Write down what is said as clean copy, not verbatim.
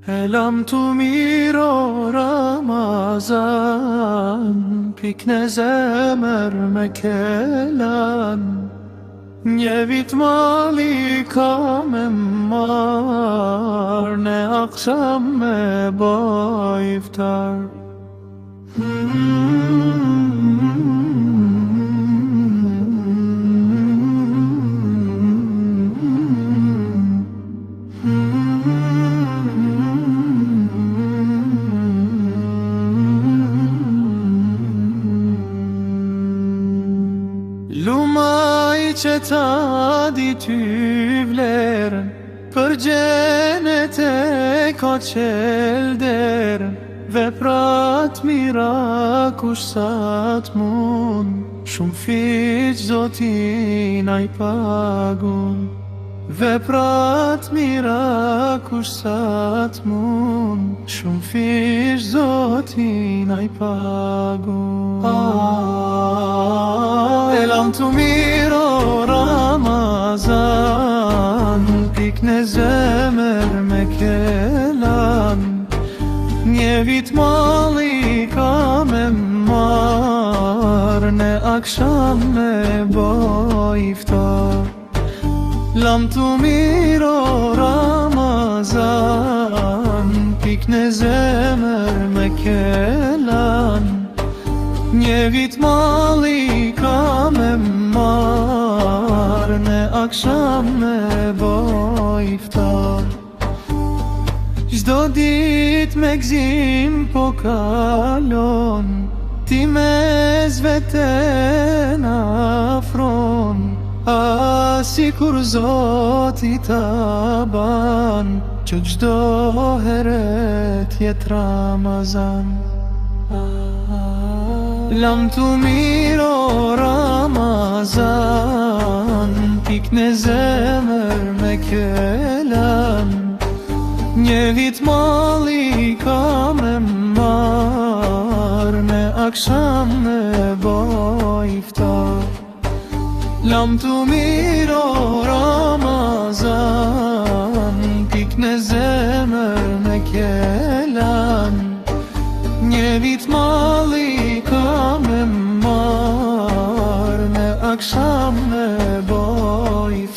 Elam tu miro Ramazan, pikne zemër me kelan. Një vit mali ka me marr, ne akşam me baj iftar. Lumaj që ta di ty vlerën, për gjenet e ka qelderën. Veprat mira kush sa t'mun, shumë fiq zotin a I pagun. Veprat mira kush sa t'mun, shumë fiq zotin a I pagun. Elam tu miro Ramazan, pikne zemër me kelan. Një vit mali ka me marr, ne akşam me baj iftar. Lam tu miro Ramazan, pikne zemër me kelan. Një vit mali ka me marr, ne akşam me baj iftar. Çdo dit me gzim po kalon, ti me zveten afron. Si kur Zoti ta ban, që çdo heret jet Ramazan. Lam tu miro Ramazan, pikne zemër me kelan. Një vit mali ka me marr, ne akşam me baj iftar. Lam tu miro Ramazan, pikne zemër me kelan. Një vit mali ka me marr, ne akşam me baj iftar.